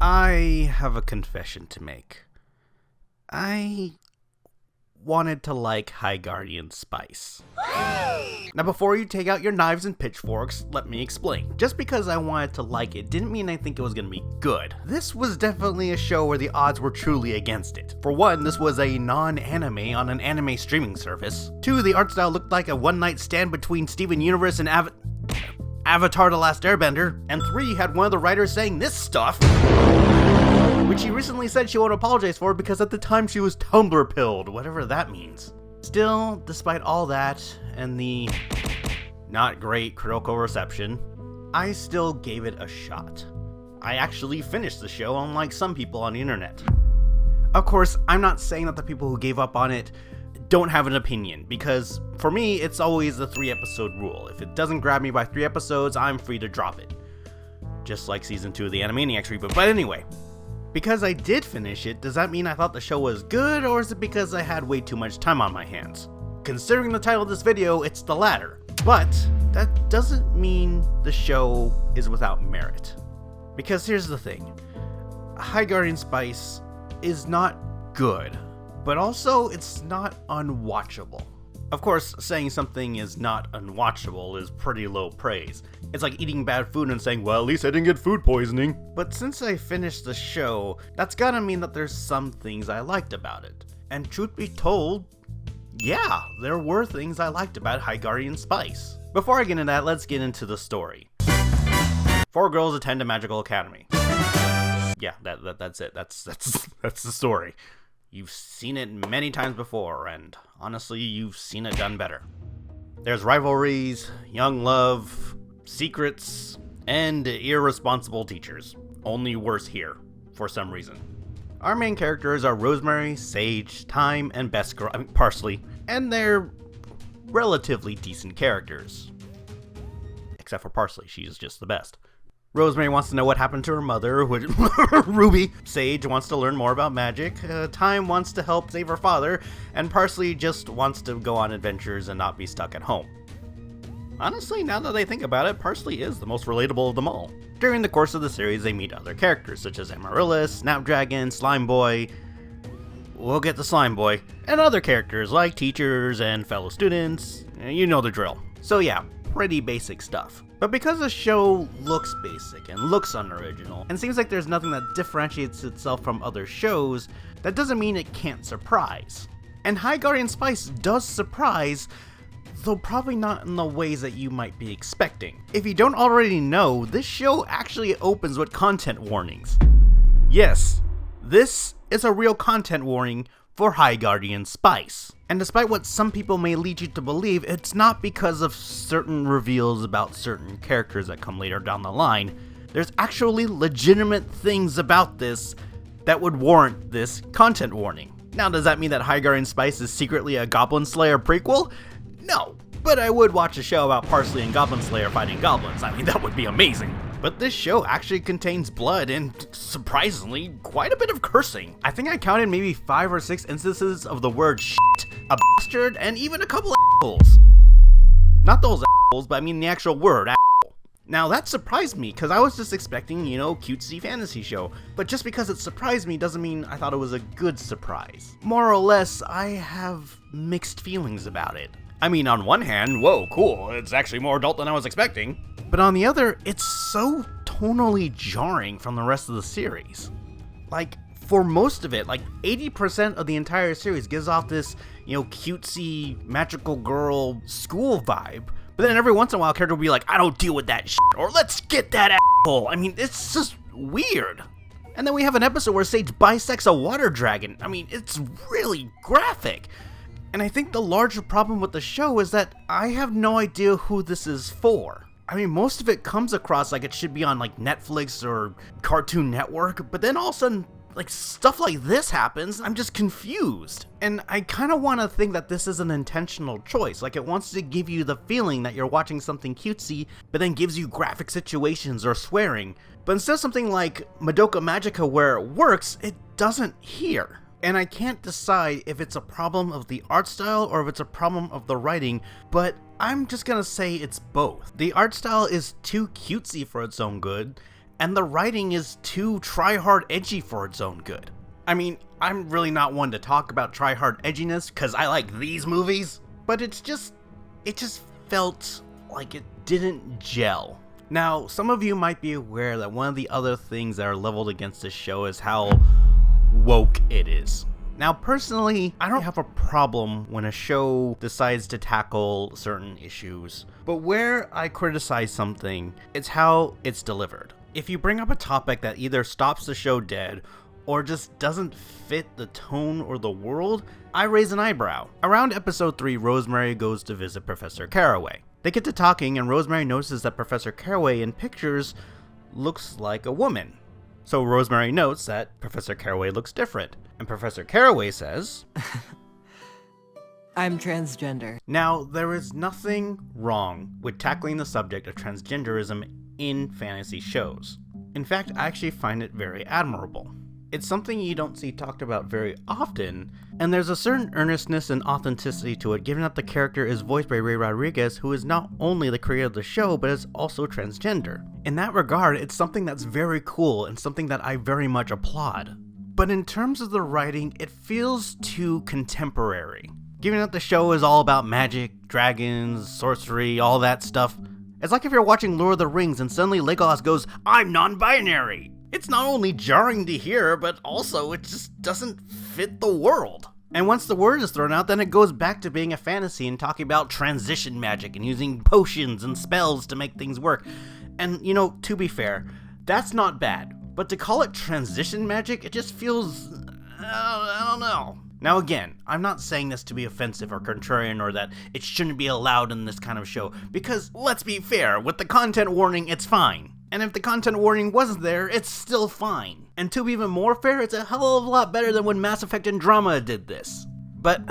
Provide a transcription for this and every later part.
I have a confession to make. I wanted to like High Guardian Spice. Now before you take out your knives and pitchforks, let me explain. Just because I wanted to like it didn't mean I think it was gonna be good. This was definitely a show where the odds were truly against it. For one, this was a non-anime on an anime streaming service. Two, the art style looked like a one-night stand between Steven Universe and Avatar: The Last Airbender. And three, had one of the writers saying this stuff, which she recently said she won't apologize for because at the time she was Tumblr pilled, whatever that means. Still, despite all that, and the not great critical reception, I still gave it a shot. I actually finished the show, unlike some people on the internet. Of course, I'm not saying that the people who gave up on it don't have an opinion, because for me, it's always the 3-episode rule. If it doesn't grab me by 3 episodes, I'm free to drop it. Just like season 2 of the Animaniacs reboot. But anyway, because I did finish it, does that mean I thought the show was good, or is it because I had way too much time on my hands? Considering the title of this video, it's the latter. But that doesn't mean the show is without merit. Because here's the thing. High Guardian Spice is not good, but also it's not unwatchable. Of course, saying something is not unwatchable is pretty low praise. It's like eating bad food and saying, well, at least I didn't get food poisoning. But since I finished the show, that's gotta mean that there's some things I liked about it. And truth be told, yeah, there were things I liked about High Guardian Spice. Before I get into that, let's get into the story. 4 girls attend a magical academy. Yeah, that's it. That's the story. You've seen it many times before, and honestly, you've seen it done better. There's rivalries, young love, secrets, and irresponsible teachers. Only worse here, for some reason. Our main characters are Rosemary, Sage, Thyme, and Parsley, and they're relatively decent characters. Except for Parsley, she's just the best. Rosemary wants to know what happened to her mother, Ruby. Sage wants to learn more about magic. Thyme wants to help save her father. And Parsley just wants to go on adventures and not be stuck at home. Honestly, now that I think about it, Parsley is the most relatable of them all. During the course of the series, they meet other characters, such as Amaryllis, Snapdragon, Slime Boy. We'll get to Slime Boy. And other characters like teachers and fellow students. You know the drill. So yeah, pretty basic stuff. But because the show looks basic and looks unoriginal, and seems like there's nothing that differentiates itself from other shows, that doesn't mean it can't surprise. And High Guardian Spice does surprise, though probably not in the ways that you might be expecting. If you don't already know, this show actually opens with content warnings. Yes, this is a real content warning for High Guardian Spice. And despite what some people may lead you to believe, it's not because of certain reveals about certain characters that come later down the line. There's actually legitimate things about this that would warrant this content warning. Now, does that mean that High Guardian Spice is secretly a Goblin Slayer prequel? No, but I would watch a show about Parsley and Goblin Slayer fighting goblins. I mean, that would be amazing. But this show actually contains blood and, surprisingly, quite a bit of cursing. I think I counted maybe 5 or 6 instances of the word shit, a bastard, and even a couple of assholes. Not those assholes, but I mean the actual word asshole. Now that surprised me, because I was just expecting, cutesy fantasy show. But just because it surprised me doesn't mean I thought it was a good surprise. More or less, I have mixed feelings about it. I mean, on one hand, whoa, cool, it's actually more adult than I was expecting. But on the other, it's so tonally jarring from the rest of the series. Like, for most of it, like 80% of the entire series gives off this, cutesy, magical girl school vibe. But then every once in a while, a character will be like, I don't deal with that shit, or let's get that asshole. I mean, it's just weird. And then we have an episode where Sage bisects a water dragon. I mean, it's really graphic. And I think the larger problem with the show is that I have no idea who this is for. I mean, most of it comes across like it should be on like Netflix or Cartoon Network, but then all of a sudden, like stuff like this happens, I'm just confused. And I kind of want to think that this is an intentional choice, like it wants to give you the feeling that you're watching something cutesy, but then gives you graphic situations or swearing. But instead of something like Madoka Magica where it works, it doesn't here. And I can't decide if it's a problem of the art style or if it's a problem of the writing, but I'm just gonna say it's both. The art style is too cutesy for its own good, and the writing is too try-hard edgy for its own good. I mean, I'm really not one to talk about try-hard edginess because I like these movies, but it just felt like it didn't gel. Now, some of you might be aware that one of the other things that are leveled against this show is how woke it is. Now, personally, I don't have a problem when a show decides to tackle certain issues, but where I criticize something, it's how it's delivered. If you bring up a topic that either stops the show dead or just doesn't fit the tone or the world, I raise an eyebrow. Around episode 3, Rosemary goes to visit Professor Caraway. They get to talking, and Rosemary notices that Professor Caraway in pictures looks like a woman. So Rosemary notes that Professor Caraway looks different, and Professor Caraway says, I'm transgender. Now, there is nothing wrong with tackling the subject of transgenderism in fantasy shows. In fact, I actually find it very admirable. It's something you don't see talked about very often, and there's a certain earnestness and authenticity to it, given that the character is voiced by Ray Rodriguez, who is not only the creator of the show, but is also transgender. In that regard, it's something that's very cool and something that I very much applaud. But in terms of the writing, it feels too contemporary. Given that the show is all about magic, dragons, sorcery, all that stuff, it's like if you're watching Lord of the Rings and suddenly Legolas goes, I'm non-binary! It's not only jarring to hear, but also it just doesn't fit the world. And once the word is thrown out, then it goes back to being a fantasy and talking about transition magic and using potions and spells to make things work. And, you know, to be fair, that's not bad. But to call it transition magic, it just feels, I don't know. Now again, I'm not saying this to be offensive or contrarian or that it shouldn't be allowed in this kind of show, because let's be fair, with the content warning, it's fine. And if the content warning wasn't there, it's still fine. And to be even more fair, it's a hell of a lot better than when Mass Effect Andromeda did this. But,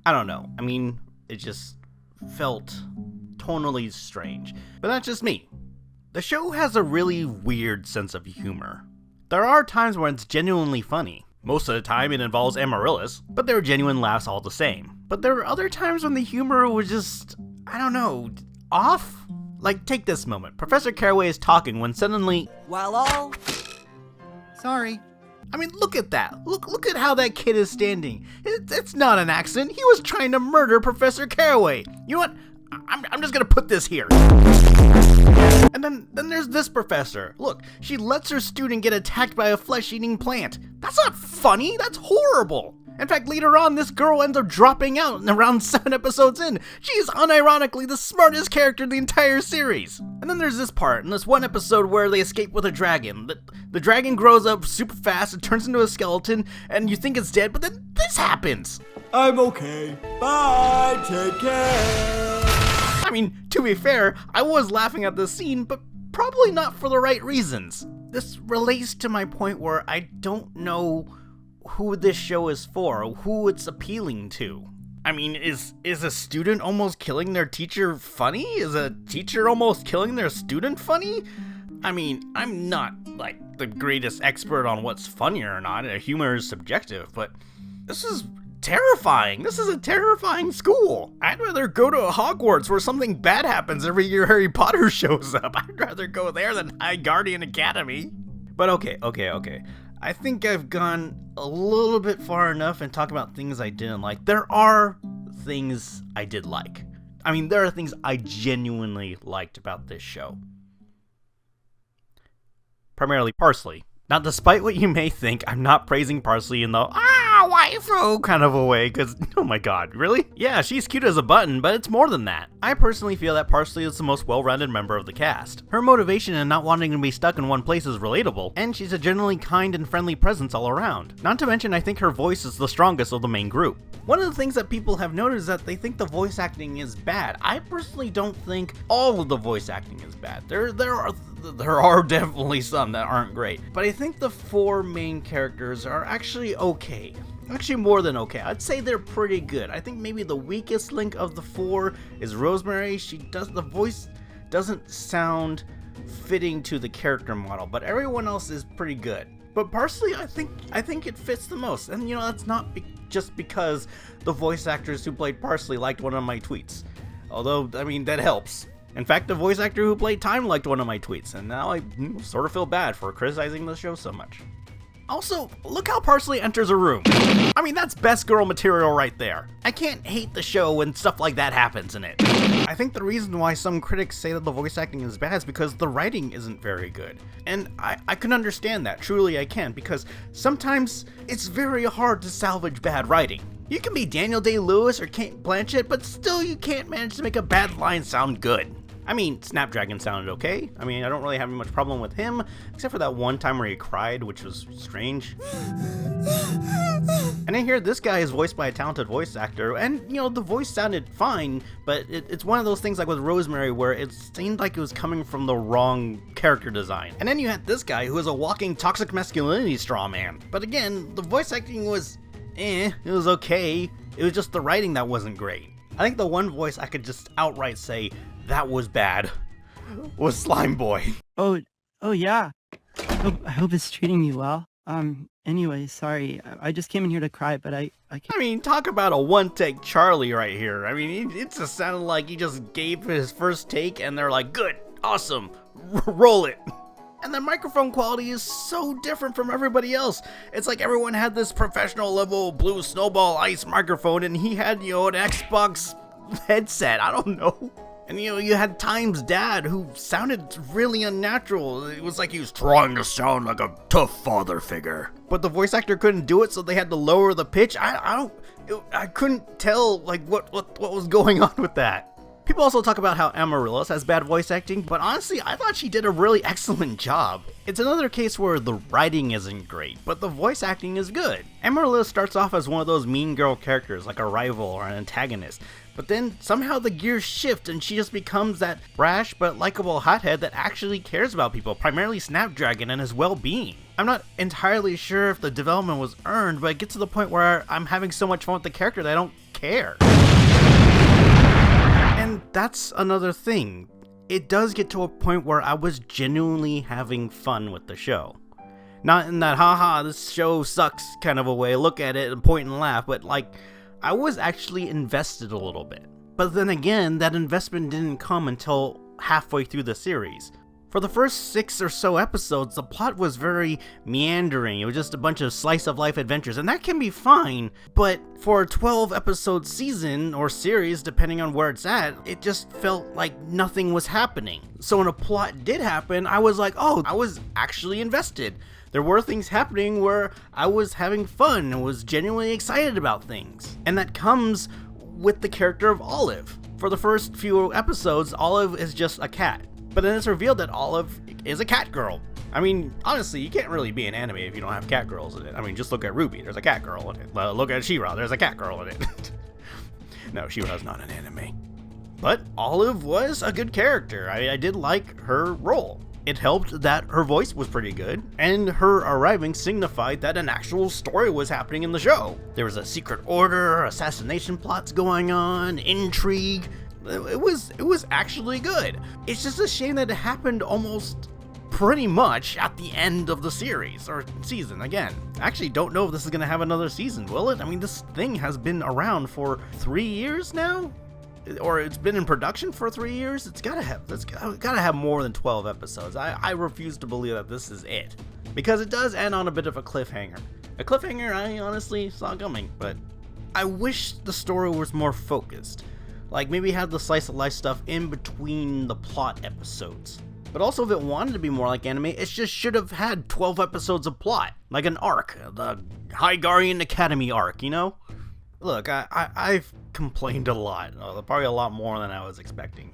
I don't know. I mean, it just felt tonally strange. But that's just me. The show has a really weird sense of humor. There are times when it's genuinely funny. Most of the time it involves Amaryllis, but there are genuine laughs all the same. But there were other times when the humor was just, I don't know, off? Like, take this moment. Professor Caraway is talking when suddenly... Sorry. I mean, look at that. Look at how that kid is standing. It's not an accident. He was trying to murder Professor Caraway. You know what? I'm just gonna put this here. And then there's this professor. Look, she lets her student get attacked by a flesh-eating plant. That's not funny. That's horrible. In fact, later on, this girl ends up dropping out around 7 episodes in. She is unironically the smartest character in the entire series. And then there's this part, in this one episode where they escape with a dragon. The dragon grows up super fast, it turns into a skeleton, and you think it's dead, but then this happens. I'm okay. Bye. Take care. I mean, to be fair, I was laughing at this scene, but probably not for the right reasons. This relates to my point where I don't know who this show is for, who it's appealing to. I mean, is a student almost killing their teacher funny? Is a teacher almost killing their student funny? I mean, I'm not, like, the greatest expert on what's funny or not. Humor is subjective, but this is terrifying. This is a terrifying school. I'd rather go to a Hogwarts where something bad happens every year Harry Potter shows up. I'd rather go there than High Guardian Academy. But okay. I think I've gone a little bit far enough in talking about things I didn't like. There are things I did like. I mean, there are things I genuinely liked about this show. Primarily Parsley. Now, despite what you may think, I'm not praising Parsley in the waifu kind of a way, because, oh my god, really? Yeah, she's cute as a button, but it's more than that. I personally feel that Parsley is the most well-rounded member of the cast. Her motivation in not wanting to be stuck in one place is relatable, and she's a generally kind and friendly presence all around. Not to mention, I think her voice is the strongest of the main group. One of the things that people have noticed is that they think the voice acting is bad. I personally don't think all of the voice acting is bad. There are definitely some that aren't great, but I think the 4 main characters are actually okay. Actually more than okay. I'd say they're pretty good. I think maybe the weakest link of the 4 is Rosemary. The voice doesn't sound fitting to the character model, but everyone else is pretty good. But Parsley, I think it fits the most. And you know, that's not just because the voice actors who played Parsley liked one of my tweets. Although, I mean, that helps. In fact, the voice actor who played Time liked one of my tweets, and now I sort of feel bad for criticizing the show so much. Also, look how Parsley enters a room. I mean, that's best girl material right there. I can't hate the show when stuff like that happens in it. I think the reason why some critics say that the voice acting is bad is because the writing isn't very good. And I can understand that, truly I can, because sometimes it's very hard to salvage bad writing. You can be Daniel Day-Lewis or Kate Blanchett, but still you can't manage to make a bad line sound good. I mean, Snapdragon sounded okay. I mean, I don't really have much problem with him, except for that one time where he cried, which was strange. And then here, this guy is voiced by a talented voice actor, and, you know, the voice sounded fine, but it's one of those things like with Rosemary where it seemed like it was coming from the wrong character design. And then you had this guy who is a walking toxic masculinity straw man. But again, the voice acting was it was okay. It was just the writing that wasn't great. I think the one voice I could just outright say that was bad was Slime Boy. Oh yeah. I hope it's treating you well. Anyway, sorry. I just came in here to cry, but I can't. I mean, talk about a one-take Charlie right here. I mean, it just sounded like he just gave his first take and they're like, good, awesome, roll it. And the microphone quality is so different from everybody else. It's like everyone had this professional level blue snowball ice microphone and he had, you know, an Xbox headset. I don't know. And, you know, you had Time's dad who sounded really unnatural. It was like he was trying to sound like a tough father figure. But the voice actor couldn't do it, so they had to lower the pitch. I couldn't tell, like, what was going on with that. People also talk about how Amaryllis has bad voice acting, but honestly, I thought she did a really excellent job. It's another case where the writing isn't great, but the voice acting is good. Amaryllis starts off as one of those mean girl characters, like a rival or an antagonist, but then somehow the gears shift and she just becomes that brash but likable hothead that actually cares about people, primarily Snapdragon and his well-being. I'm not entirely sure if the development was earned, but it gets to the point where I'm having so much fun with the character that I don't care. And that's another thing. It does get to a point where I was genuinely having fun with the show. Not in that, haha, this show sucks kind of a way, look at it and point and laugh, but like, I was actually invested a little bit. But then again, that investment didn't come until halfway through the series. For the first 6 or so episodes, the plot was very meandering. It was just a bunch of slice-of-life adventures, and that can be fine, but for a 12-episode season, or series, depending on where it's at, it just felt like nothing was happening. So when a plot did happen, I was like, oh, I was actually invested. There were things happening where I was having fun and was genuinely excited about things. And that comes with the character of Olive. For the first few episodes, Olive is just a cat. But then it's revealed that Olive is a cat girl. I mean, honestly, you can't really be an anime if you don't have cat girls in it. I mean, just look at Ruby, there's a cat girl in it. Look at She-Ra, there's a cat girl in it. No, She-Ra's not an anime. But Olive was a good character. I did like her role. It helped that her voice was pretty good, and her arriving signified that an actual story was happening in the show. There was a secret order, assassination plots going on, intrigue. It was actually good. It's just a shame that it happened almost pretty much at the end of the series, or season again. I actually don't know if this is going to have another season, will it? I mean, this thing has been around for 3 years now? Or it's been in production for 3 years? It's gotta have more than 12 episodes. I refuse to believe that this is it. Because it does end on a bit of a cliffhanger. A cliffhanger I honestly saw coming, but I wish the story was more focused. Like, maybe have the slice of life stuff in between the plot episodes. But also, if it wanted to be more like anime, it just should have had 12 episodes of plot. Like an arc. The High Guardian Academy arc, you know? Look, I've complained a lot. Probably a lot more than I was expecting.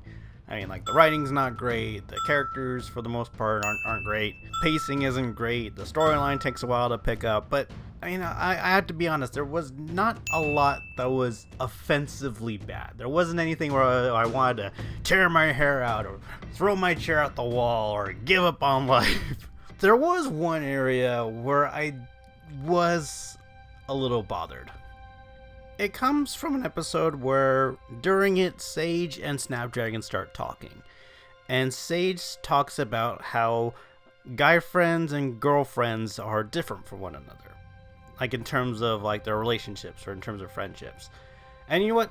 I mean, like, the writing's not great. The characters, for the most part, aren't great. Pacing isn't great. The storyline takes a while to pick up. But, I mean, I have to be honest. There was not a lot that was offensively bad. There wasn't anything where I wanted to tear my hair out or throw my chair out the wall or give up on life. There was one area where I was a little bothered. It comes from an episode where, during it, Sage and Snapdragon start talking. And Sage talks about how guy friends and girlfriends are different from one another. Like, in terms of, like, their relationships or in terms of friendships. And you know what?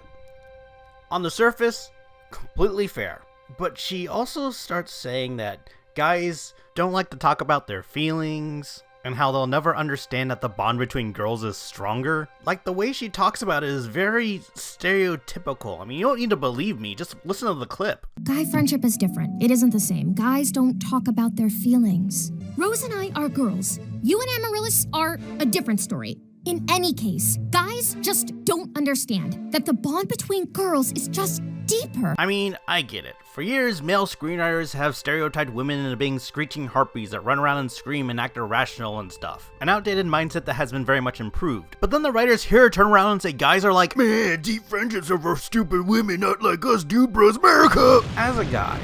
On the surface, completely fair. But she also starts saying that guys don't like to talk about their feelings, and how they'll never understand that the bond between girls is stronger. Like, the way she talks about it is very stereotypical. I mean, you don't need to believe me, just listen to the clip. Guy friendship is different. It isn't the same. Guys don't talk about their feelings. Rose and I are girls. You and Amaryllis are a different story. In any case, guys just don't understand that the bond between girls is just deeper. I mean, I get it. For years, male screenwriters have stereotyped women into being screeching harpies that run around and scream and act irrational and stuff. An outdated mindset that has been very much improved. But then the writers here turn around and say guys are like, man, deep friendships are for stupid women, not like us, dude, bros, America! As a guy,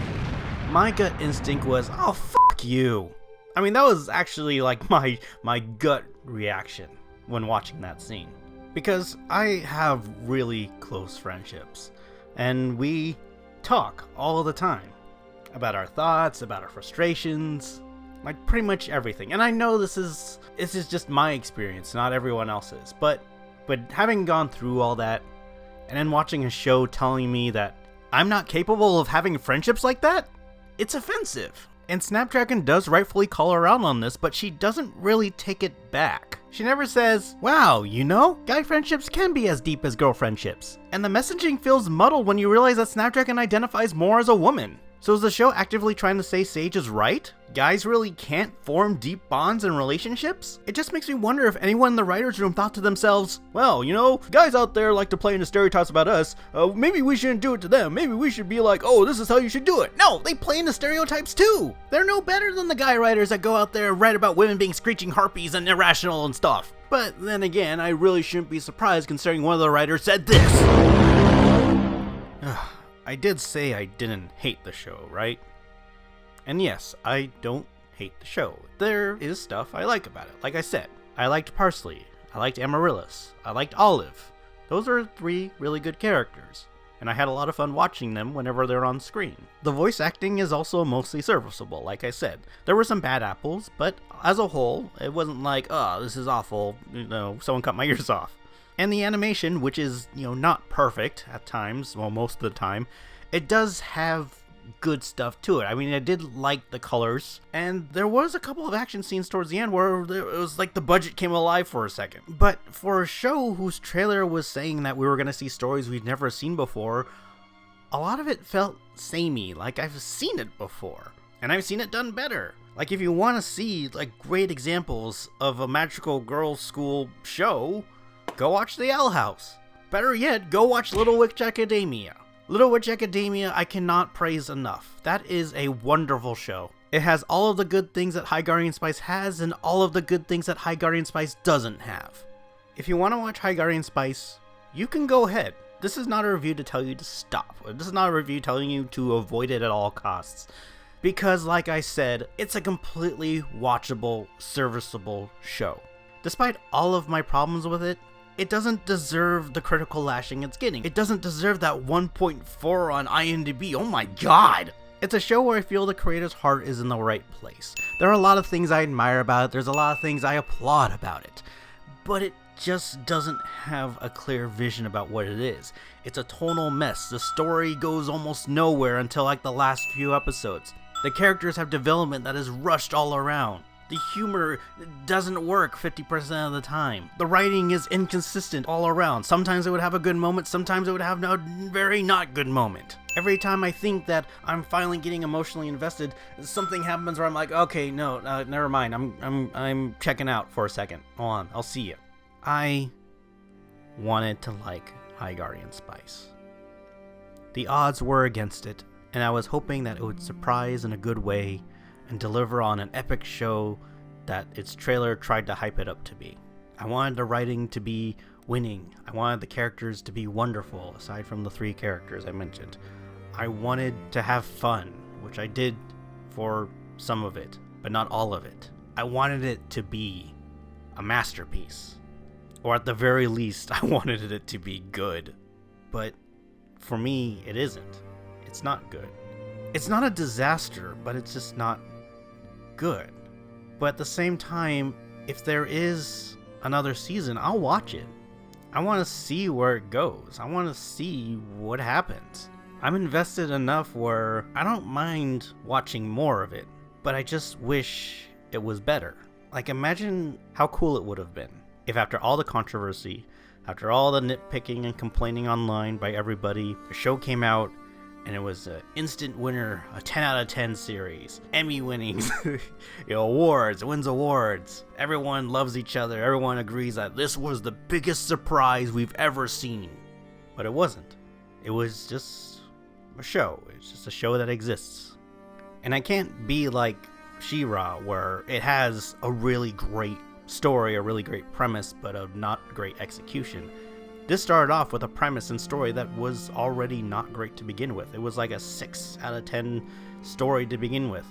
my gut instinct was, oh, fuck you. I mean, that was actually like my gut reaction when watching that scene. Because I have really close friendships. And we talk all the time about our thoughts, about our frustrations, like pretty much everything. And I know this is just my experience, not everyone else's. But having gone through all that, and then watching a show telling me that I'm not capable of having friendships like that, it's offensive. And Snapdragon does rightfully call her out on this, but she doesn't really take it back. She never says, wow, you know, guy friendships can be as deep as girl friendships. And the messaging feels muddled when you realize that Snapdragon identifies more as a woman. So is the show actively trying to say Sage is right? Guys really can't form deep bonds and relationships? It just makes me wonder if anyone in the writer's room thought to themselves, well, you know, guys out there like to play into stereotypes about us, maybe we shouldn't do it to them, maybe we should be like, oh, this is how you should do it. No, they play into stereotypes too! They're no better than the guy writers that go out there and write about women being screeching harpies and irrational and stuff. But then again, I really shouldn't be surprised considering one of the writers said this! I did say I didn't hate the show, right? And yes, I don't hate the show. There is stuff I like about it. Like I said, I liked Parsley, I liked Amaryllis, I liked Olive. Those are 3 really good characters, and I had a lot of fun watching them whenever they're on screen. The voice acting is also mostly serviceable, like I said. There were some bad apples, but as a whole, it wasn't like, oh, this is awful, you know, someone cut my ears off. And the animation, which is, you know, not perfect at times, well, most of the time, it does have good stuff to it. I mean, I did like the colors, and there was a couple of action scenes towards the end where it was like the budget came alive for a second. But for a show whose trailer was saying that we were going to see stories we'd never seen before, a lot of it felt samey, like I've seen it before, and I've seen it done better. Like, if you want to see, like, great examples of a magical girls' school show, go watch The Owl House. Better yet, go watch Little Witch Academia. Little Witch Academia I cannot praise enough. That is a wonderful show. It has all of the good things that High Guardian Spice has and all of the good things that High Guardian Spice doesn't have. If you want to watch High Guardian Spice, you can go ahead. This is not a review to tell you to stop. This is not a review telling you to avoid it at all costs. Because, like I said, it's a completely watchable, serviceable show. Despite all of my problems with it, it doesn't deserve the critical lashing it's getting. It doesn't deserve that 1.4 on IMDb. Oh my god! It's a show where I feel the creator's heart is in the right place. There are a lot of things I admire about it. There's a lot of things I applaud about it. But it just doesn't have a clear vision about what it is. It's a tonal mess. The story goes almost nowhere until like the last few episodes. The characters have development that is rushed all around. The humor doesn't work 50% of the time. The writing is inconsistent all around. Sometimes it would have a good moment, sometimes it would have a very not good moment. Every time I think that I'm finally getting emotionally invested, something happens where I'm like, okay, no, never mind. I'm checking out for a second. Hold on, I'll see you. I wanted to like High Guardian Spice. The odds were against it, and I was hoping that it would surprise in a good way and deliver on an epic show that its trailer tried to hype it up to be. I wanted the writing to be winning. I wanted the characters to be wonderful, aside from the 3 characters I mentioned. I wanted to have fun, which I did for some of it, but not all of it. I wanted it to be a masterpiece. Or at the very least, I wanted it to be good. But for me, it isn't. It's not good. It's not a disaster, but it's just not good. But at the same time, if there is another season, I'll watch it. I want to see where it goes. I want to see what happens. I'm invested enough where I don't mind watching more of it, but I just wish it was better. Like, imagine how cool it would have been if after all the controversy, after all the nitpicking and complaining online by everybody, the show came out and it was an instant winner, a 10 out of 10 series, Emmy winnings, awards, it wins awards. Everyone loves each other. Everyone agrees that this was the biggest surprise we've ever seen. But it wasn't. It was just a show. It's just a show that exists. And I can't be like She-Ra, where it has a really great story, a really great premise, but a not great execution. This started off with a premise and story that was already not great to begin with. It was like a 6 out of 10 story to begin with.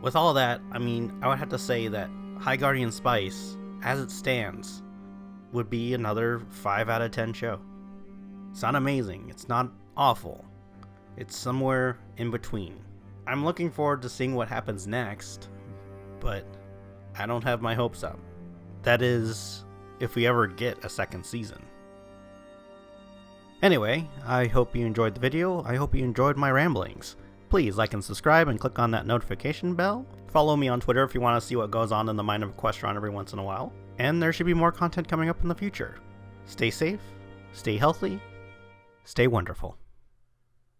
With all that, I mean, I would have to say that High Guardian Spice, as it stands, would be another 5 out of 10 show. It's not amazing, it's not awful, it's somewhere in between. I'm looking forward to seeing what happens next, but I don't have my hopes up. That is, if we ever get a second season. Anyway, I hope you enjoyed the video. I hope you enjoyed my ramblings. Please like and subscribe and click on that notification bell. Follow me on Twitter if you want to see what goes on in the mind of Equestron every once in a while. And there should be more content coming up in the future. Stay safe, stay healthy, stay wonderful.